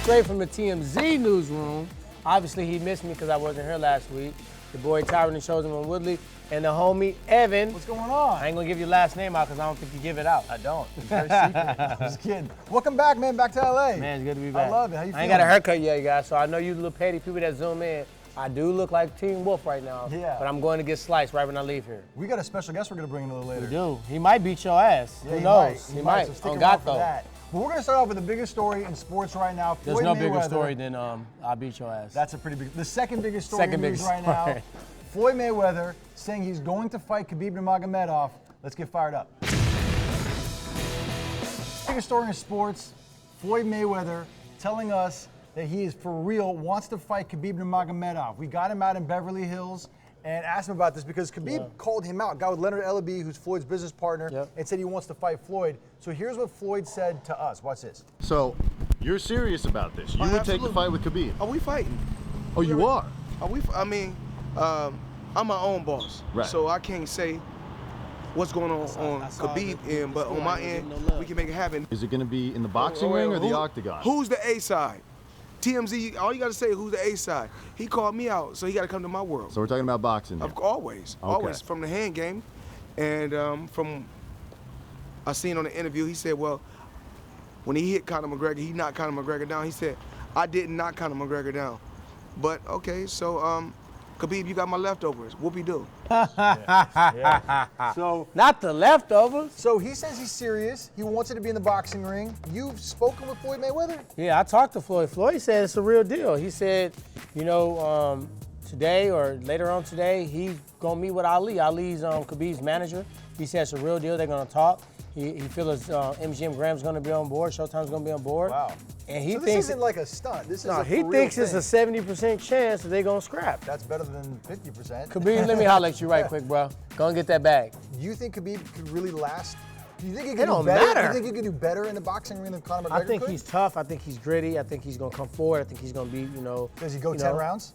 straight from the TMZ newsroom. Obviously, he missed me because I wasn't here last week. The boy Tyron Woodley and the homie Evan. What's going on? I ain't gonna give your last name out because I don't think you give it out. I don't. It's very secret. I'm just kidding. Welcome back, man. Back to LA. Man, it's good to be back. I love it. How you feeling? I ain't got a haircut yet, guys, so I know you little petty people that zoom in. I do look like Teen Wolf right now, but I'm going to get sliced right when I leave here. We got a special guest we're going to bring in a little later. We do. He might beat your ass. Yeah, Who knows? He might. So stick around for that. But we're going to start off with the biggest story in sports right now. There's no bigger story than I beat your ass. That's a pretty big. The second biggest story in the news right now. Floyd Mayweather saying he's going to fight Khabib Nurmagomedov. Let's get fired up. Biggest story in sports. Floyd Mayweather telling us that he is for real, wants to fight Khabib Nurmagomedov. We got him out in Beverly Hills and asked him about this because Khabib called him out. Guy with Leonard Ellaby, who's Floyd's business partner, and said he wants to fight Floyd. So here's what Floyd said to us. Watch this. So you're serious about this? You would take the fight with Khabib? Are we fighting? Oh, you are? Are we? I mean, I'm my own boss, so I can't say what's going on Khabib end, but on my end, we can make it happen. Is it going to be in the boxing ring or the octagon? Who's the A side? TMZ, all you got to say is who's the A side. He called me out, so he got to come to my world. So we're talking about boxing here. Always, always from the hand game. And from, I seen on the interview, he said, well, when he hit Conor McGregor, he knocked Conor McGregor down. He said, I didn't knock Conor McGregor down. But, okay, so, Khabib, you got my leftovers. Whoopie-doo. So not the leftovers. So he says he's serious. He wants it to be in the boxing ring. You've spoken with Floyd Mayweather? Yeah, I talked to Floyd. Floyd said it's a real deal. He said, you know, today or later on today, he's gonna meet with Ali. Ali's Khabib's manager. He said it's a real deal. They're gonna talk. He feels MGM Graham's gonna be on board. Showtime's gonna be on board. Wow. And he so thinks this isn't like a stunt. This is no, a he thinks it's a 70% chance that they're gonna scrap. That's better than 50%. Khabib, let me holler at you right quick, bro. Go and get that bag. Do you think Khabib could really last? Do you think he It could don't do better? matter. Do you think he could do better in the boxing ring than Conor McGregor I think could? he's tough. I think he's gritty. I think he's gonna come forward. I think he's gonna be, you know. Does he go 10 rounds?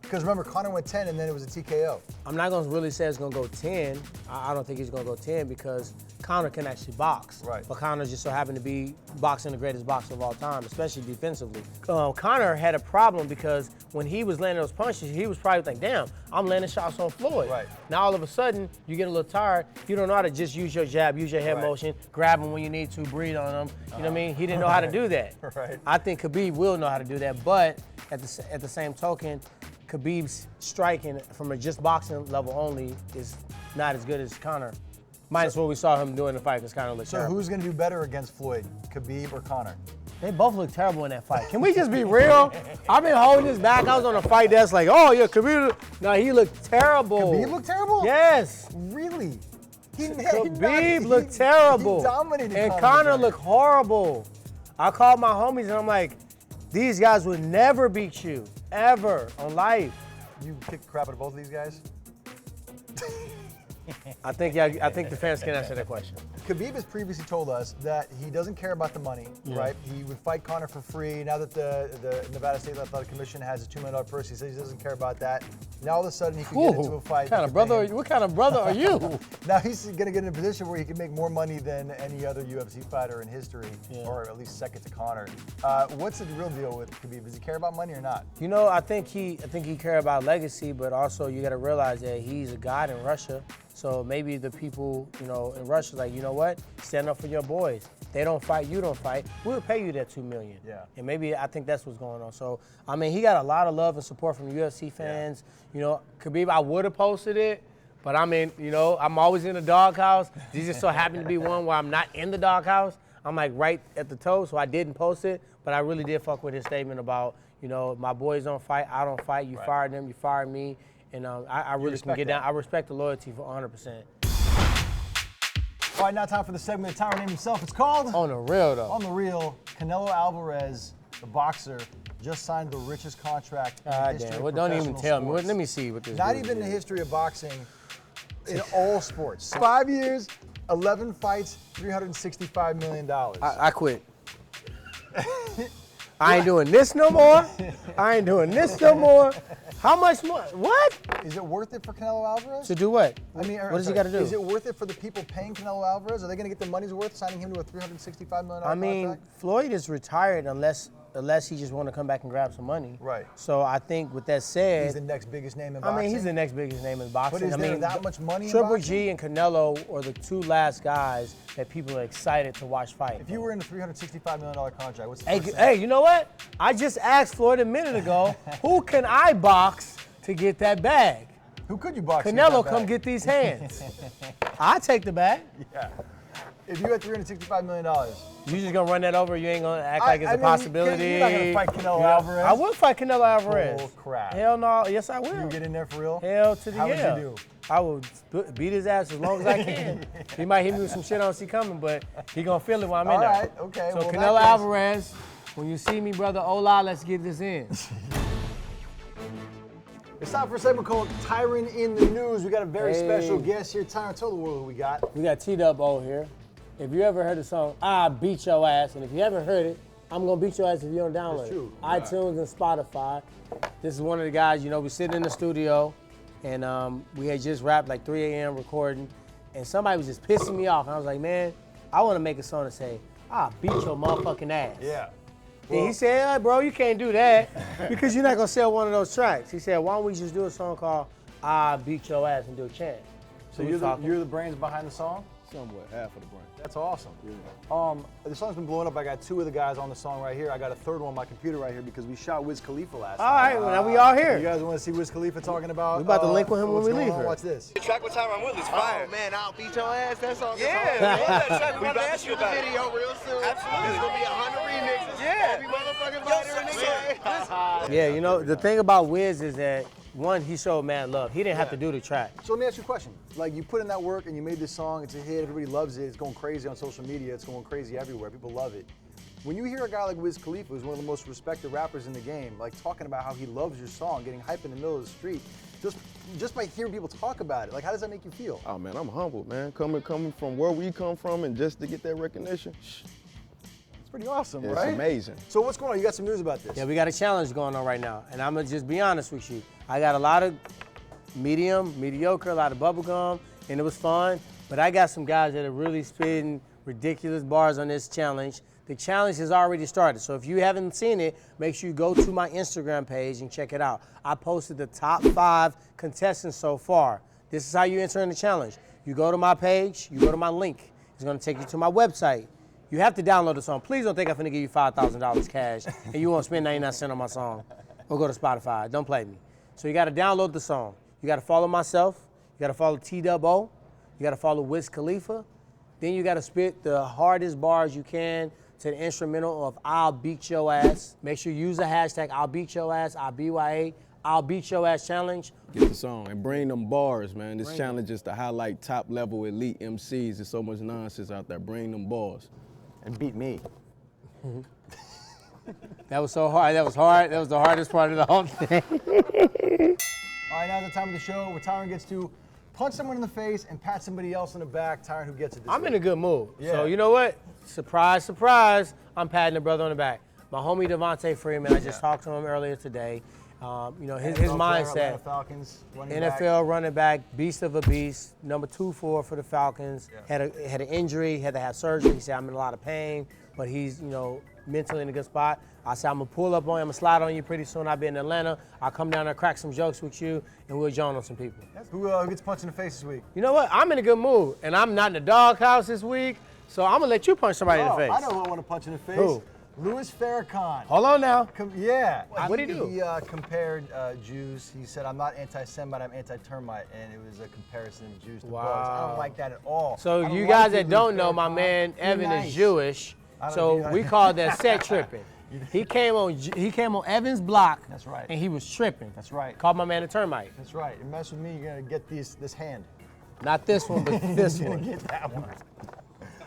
Because remember, Conor went 10 and then it was a TKO. I'm not gonna really say it's gonna go 10. I don't think he's gonna go 10 because Conor can actually box. Right. But Conor just so happened to be boxing the greatest boxer of all time, especially defensively. Conor had a problem because when he was landing those punches, he was probably like, damn, I'm landing shots on Floyd. Right. Now all of a sudden, you get a little tired. You don't know how to just use your jab, use your head motion, grab him when you need to, breathe on him. You know what I mean? He didn't know how to do that. Right. I think Khabib will know how to do that, but at the same token, Khabib's striking from a just boxing level only is not as good as Conor. Minus what we saw him doing in the fight, because Conor looked terrible. So who's going to do better against Floyd, Khabib or Conor? They both look terrible in that fight. Can we just be real? I've been holding this back. I was on a fight that's like, oh yeah, Khabib. No, he looked terrible. Khabib looked terrible? Yes. Really? Khabib looked terrible. He dominated and Conor looked horrible. I called my homies and I'm like, these guys would never beat you, ever, on life. You kicked the crap out of both of these guys? I think the fans can answer that question. Khabib has previously told us that he doesn't care about the money, right? He would fight Conor for free. Now that the Nevada State Athletic Commission has a $2 million purse, he says he doesn't care about that. Now all of a sudden he can get into a fight. What kind of brother are you? Now he's going to get in a position where he can make more money than any other UFC fighter in history, or at least second to Conor. What's the real deal with Khabib? Does he care about money or not? You know, I think he cares about legacy, but also you got to realize that he's a god in Russia. So maybe the people, you know, in Russia, like, you know what? Stand up for your boys. They don't fight, you don't fight. We'll pay you that $2 million. Yeah. And maybe I think that's what's going on. So I mean, he got a lot of love and support from UFC fans. You know, Khabib, I would have posted it, but I mean, you know, I'm always in the doghouse. This just so happened to be one where I'm not in the doghouse. I'm like right at the toe, so I didn't post it. But I really did fuck with his statement about, you know, my boys don't fight, I don't fight. You fired them, you fired me. And I really can get down. I respect the loyalty for 100%. All right, now time for the segment that Tyron named himself. It's called On the Real, though. On the Real. Canelo Alvarez, the boxer, just signed the richest contract in the history of well, don't even tell sports. me. Let me see what this Not dude even did. in the history of boxing, in all sports. 5 years, 11 fights, $365 million. I quit. I ain't doing this no more. I ain't doing this no more. How much more? What? Is it worth it for Canelo Alvarez? To do what? I mean, what does he got to do? Is it worth it for the people paying Canelo Alvarez? Are they going to get the money's worth signing him to a $365 million I mean, contract? Floyd is retired unless unless he just want to come back and grab some money. Right. So I think with that said, He's the next biggest name in boxing. I mean, he's the next biggest name in boxing. But is I there mean, that much money in Triple boxing? G and Canelo are the two last guys that people are excited to watch fight. If you were in a $365 million contract, what's the Hey, first hey, thing? you know what? I just asked Floyd a minute ago, who can I box to get that bag? Who could you box? to Canelo, that come bag? get these hands. I take the bag. Yeah. If you had $365 million, You just gonna run that over? You ain't gonna act like it's a possibility? You're not gonna fight Canelo Alvarez. I would fight Canelo Alvarez. Oh, crap. Hell no. Yes, I will. You get in there for real? Hell to the How yeah. would you do? I would beat his ass as long as I can. He might hit me with some shit I don't see coming, but he gonna feel it while I'm in there. All right, okay. So well, in Canelo that case- Alvarez, when you see me, brother, hola, let's get this in. It's time for a segment called Tyron in the News. We got a very special guest here. Tyron, tell the world who we got. We got T-Dub-O here. If you ever heard the song, I Beat Your Ass, and if you haven't heard it, I'm gonna beat your ass if you don't download That's true. it. iTunes and Spotify. This is one of the guys, you know, we sitting in the studio, and we had just wrapped like 3 a.m. recording, and somebody was just pissing me off. And I was like, man, I wanna make a song to say, I beat your motherfucking ass. Yeah. And he said, hey, bro, you can't do that because you're not gonna sell one of those tracks. He said, why don't we just do a song called I Beat Your Ass and do a chant? So you're the brains behind the song? Somewhat, half of the brain. That's awesome. The song's been blowing up. I got 2 of the guys on the song right here. I got a third one on my computer right here because we shot Wiz Khalifa last All night. right, well, now we all here. You guys want to see Wiz Khalifa talking about? We about to link with him when what's we going leave on? here. Watch this. The track with Tyron Woodley's fire. Oh man, I'll beat your ass. That song. Yeah, I love that track. We We about to ask you shoot the about it. video real soon. Absolutely. There's gonna be 100 remixes. Yeah. Every motherfucking fighter in the game. Yeah, you know, the thing about Wiz is that, one, he showed mad love. He didn't have to do the track. So let me ask you a question. Like, you put in that work and you made this song, it's a hit, everybody loves it, it's going crazy on social media, it's going crazy everywhere, people love it. When you hear a guy like Wiz Khalifa, who's one of the most respected rappers in the game, like talking about how he loves your song, getting hype in the middle of the street, just by hearing people talk about it, like how does that make you feel? Oh man, I'm humbled, man. Coming from where we come from and just to get that recognition, It's pretty awesome, it's right? amazing. So what's going on? You got some news about this? Yeah, we got a challenge going on right now. And I'm gonna just be honest with you. I got a lot of mediocre, a lot of bubblegum, and it was fun. But I got some guys that are really spitting ridiculous bars on this challenge. The challenge has already started. So if you haven't seen it, make sure you go to my Instagram page and check it out. I posted the top 5 contestants so far. This is how you enter in the challenge. You go to my page, you go to my link. It's gonna take you to my website. You have to download the song. Please don't think I'm finna give you $5,000 cash and you won't spend 99 cents on my song. Or go to Spotify, don't play me. So you gotta download the song. You gotta follow myself, you gotta follow T-Dub-O, you gotta follow Wiz Khalifa, then you gotta spit the hardest bars you can to the instrumental of I'll Beat Your Ass. Make sure you use the hashtag I'll Beat Your Ass, IBYA, I'll Beat Your Ass challenge. Get the song and bring them bars, man. This challenge is to highlight top level elite MCs. There's so much nonsense out there. Bring them bars. And beat me. That was so hard, that was hard. That was the hardest part of the whole thing. All right, now's the time of the show where Tyron gets to punch someone in the face and pat somebody else in the back. Tyron, who gets it this I'm week? in a good mood. Yeah. So you know what? Surprise, surprise, I'm patting the brother on the back. My homie Devontae Freeman, I just talked to him earlier today. You know, his NFL player, mindset. Atlanta Falcons, running back. NFL running back, beast of a beast, number 2-4 for the Falcons. Yeah. Had an injury, had to have surgery. He said, I'm in a lot of pain, but he's, you know, mentally in a good spot. I said, I'm gonna pull up on you, I'm gonna slide on you pretty soon. I'll be in Atlanta. I'll come down there, crack some jokes with you, and we'll join on some people. Who gets punched in the face this week? You know what? I'm in a good mood, and I'm not in the doghouse this week, so I'm gonna let you punch somebody in the face. I know who I want to punch in the face. Who? Louis Farrakhan. Hold on now. Yeah. What'd he do? He compared Jews. He said, I'm not anti-Semite, I'm anti-termite. And it was a comparison of Jews to bugs. I don't like that at all. So I don't you like guys you, that don't Louis know, my Farrakhan. man Be Evan nice. is Jewish, I don't so do we that. call that set tripping. He came on Evan's block. That's right. And he was tripping. That's right. Called my man a termite. That's right. You mess with me, you're going to get this hand. Not this one, but this You're one. going to get that one.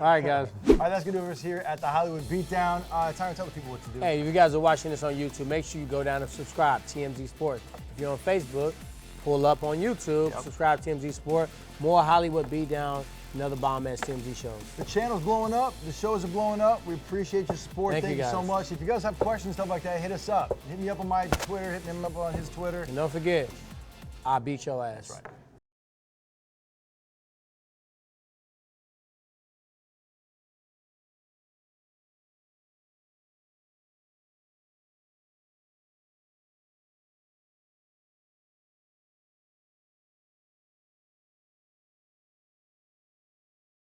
All right, guys. All right, that's going to do us here at the Hollywood Beatdown. Tyron, tell the people what to do. Hey, if you guys are watching this on YouTube, make sure you go down and subscribe, TMZ Sports. If you're on Facebook, pull up on YouTube, subscribe to TMZ Sports. More Hollywood Beatdown, another bomb-ass TMZ shows. The channel's blowing up. The shows are blowing up. We appreciate your support. Thank you, so guys. much. If you guys have questions, stuff like that, hit us up. Hit me up on my Twitter. Hit him up on his Twitter. And don't forget, I beat your ass. That's right.